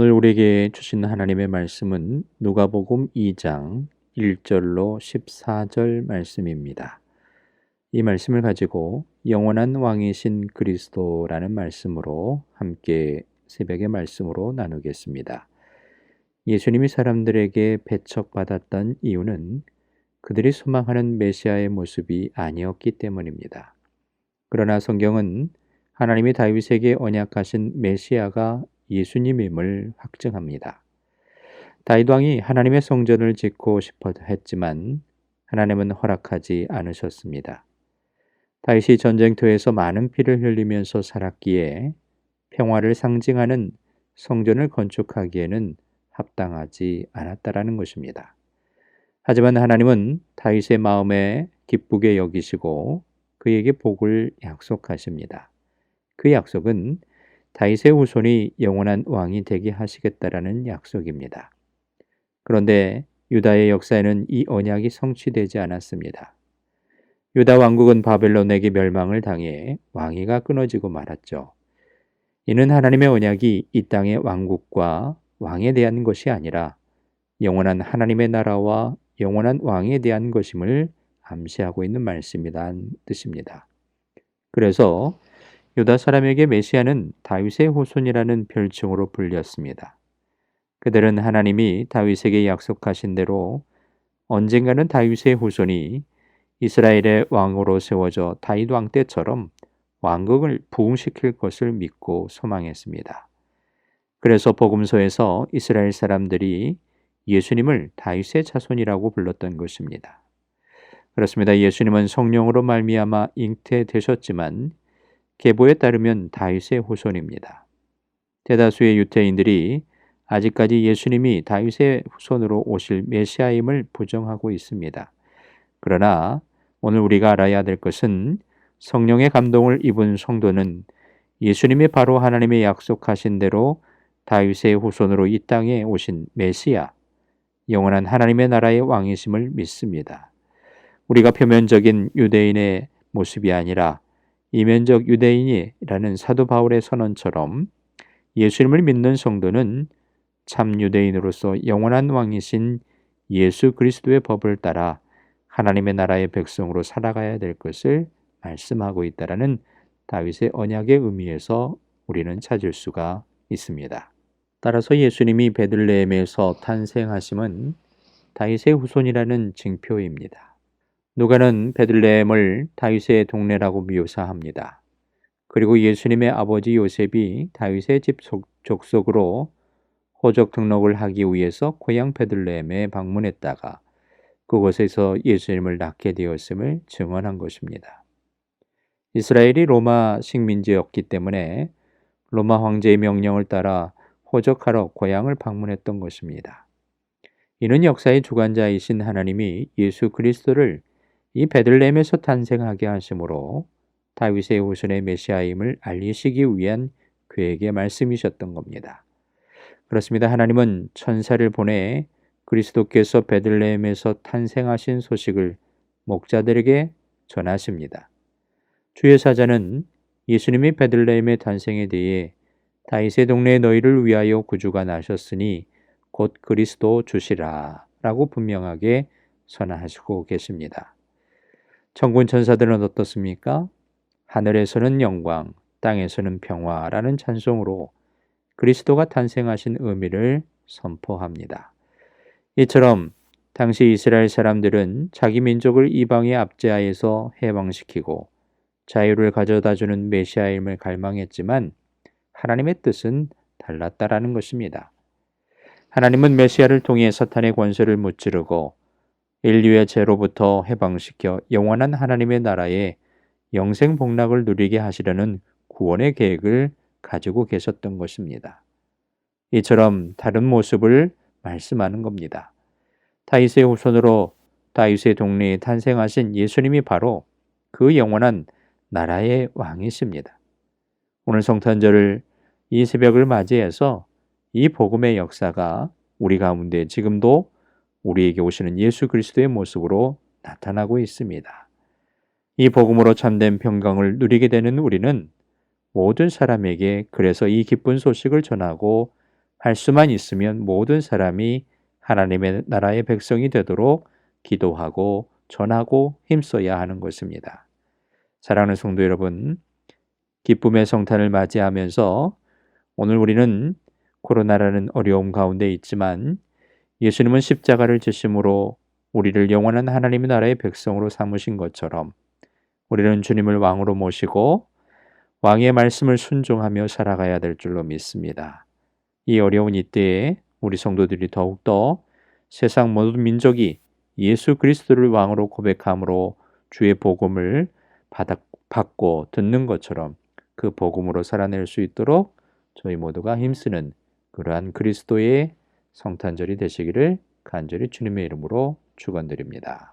오늘 우리에게 주신 하나님의 말씀은 누가복음 2장 1절로 14절 말씀입니다. 이 말씀을 가지고 영원한 왕이신 그리스도라는 말씀으로 함께 새벽의 말씀으로 나누겠습니다. 예수님이 사람들에게 배척받았던 이유는 그들이 소망하는 메시아의 모습이 아니었기 때문입니다. 그러나 성경은 하나님이 다윗에게 언약하신 메시아가 예수님임을 확증합니다. 다윗 왕이 하나님의 성전을 짓고 싶어 했지만 하나님은 허락하지 않으셨습니다. 다윗이 전쟁터에서 많은 피를 흘리면서 살았기에 평화를 상징하는 성전을 건축하기에는 합당하지 않았다라는 것입니다. 하지만 하나님은 다윗의 마음에 기쁘게 여기시고 그에게 복을 약속하십니다. 그 약속은 다윗의 후손이 영원한 왕이 되게 하시겠다라는 약속입니다. 그런데 유다의 역사에는 이 언약이 성취되지 않았습니다. 유다 왕국은 바벨론에게 멸망을 당해 왕위가 끊어지고 말았죠. 이는 하나님의 언약이 이 땅의 왕국과 왕에 대한 것이 아니라 영원한 하나님의 나라와 영원한 왕에 대한 것임을 암시하고 있는 말씀이란 뜻입니다. 그래서 유다 사람에게 메시아는 다윗의 후손이라는 별칭으로 불렸습니다. 그들은 하나님이 다윗에게 약속하신 대로 언젠가는 다윗의 후손이 이스라엘의 왕으로 세워져 다윗 왕 때처럼 왕국을 부흥시킬 것을 믿고 소망했습니다. 그래서 복음서에서 이스라엘 사람들이 예수님을 다윗의 자손이라고 불렀던 것입니다. 그렇습니다. 예수님은 성령으로 말미암아 잉태되셨지만 계보에 따르면 다윗의 후손입니다. 대다수의 유대인들이 아직까지 예수님이 다윗의 후손으로 오실 메시아임을 부정하고 있습니다. 그러나 오늘 우리가 알아야 될 것은 성령의 감동을 입은 성도는 예수님이 바로 하나님의 약속하신 대로 다윗의 후손으로 이 땅에 오신 메시아, 영원한 하나님의 나라의 왕이심을 믿습니다. 우리가 표면적인 유대인의 모습이 아니라 이면적 유대인이라는 사도 바울의 선언처럼 예수님을 믿는 성도는 참 유대인으로서 영원한 왕이신 예수 그리스도의 법을 따라 하나님의 나라의 백성으로 살아가야 될 것을 말씀하고 있다라는 다윗의 언약의 의미에서 우리는 찾을 수가 있습니다. 따라서 예수님이 베들레헴에서 탄생하심은 다윗의 후손이라는 징표입니다. 누가는 베들레헴을 다윗의 동네라고 묘사합니다. 그리고 예수님의 아버지 요셉이 다윗의 집 족속으로 호적 등록을 하기 위해서 고향 베들레헴에 방문했다가 그곳에서 예수님을 낳게 되었음을 증언한 것입니다. 이스라엘이 로마 식민지였기 때문에 로마 황제의 명령을 따라 호적하러 고향을 방문했던 것입니다. 이는 역사의 주관자이신 하나님이 예수 그리스도를 이 베들레헴에서 탄생하게 하심으로 다윗의 후손의 메시아임을 알리시기 위한 그에게 말씀이셨던 겁니다. 그렇습니다. 하나님은 천사를 보내 그리스도께서 베들레헴에서 탄생하신 소식을 목자들에게 전하십니다. 주의 사자는 예수님이 베들레헴의 탄생에 대해 다윗의 동네에 너희를 위하여 구주가 나셨으니 곧 그리스도 주시라 라고 분명하게 선언하시고 계십니다. 천군 천사들은 어떻습니까? 하늘에서는 영광, 땅에서는 평화라는 찬송으로 그리스도가 탄생하신 의미를 선포합니다. 이처럼 당시 이스라엘 사람들은 자기 민족을 이방의 압제하에서 해방시키고 자유를 가져다주는 메시아임을 갈망했지만 하나님의 뜻은 달랐다라는 것입니다. 하나님은 메시아를 통해 사탄의 권세를 무찌르고 인류의 죄로부터 해방시켜 영원한 하나님의 나라에 영생 복락을 누리게 하시려는 구원의 계획을 가지고 계셨던 것입니다. 이처럼 다른 모습을 말씀하는 겁니다. 다윗의 후손으로 다윗의 동네에 탄생하신 예수님이 바로 그 영원한 나라의 왕이십니다. 오늘 성탄절을 이 새벽을 맞이해서 이 복음의 역사가 우리 가운데 지금도 우리에게 오시는 예수 그리스도의 모습으로 나타나고 있습니다. 이 복음으로 참된 평강을 누리게 되는 우리는 모든 사람에게 그래서 이 기쁜 소식을 전하고 할 수만 있으면 모든 사람이 하나님의 나라의 백성이 되도록 기도하고 전하고 힘써야 하는 것입니다. 사랑하는 성도 여러분, 기쁨의 성탄을 맞이하면서 오늘 우리는 코로나라는 어려움 가운데 있지만 예수님은 십자가를 지심으로 우리를 영원한 하나님의 나라의 백성으로 삼으신 것처럼 우리는 주님을 왕으로 모시고 왕의 말씀을 순종하며 살아가야 될 줄로 믿습니다. 이 어려운 이때에 우리 성도들이 더욱더 세상 모든 민족이 예수 그리스도를 왕으로 고백함으로 주의 복음을 받고 듣는 것처럼 그 복음으로 살아낼 수 있도록 저희 모두가 힘쓰는 그러한 그리스도의 성탄절이 되시기를 간절히 주님의 이름으로 축원드립니다.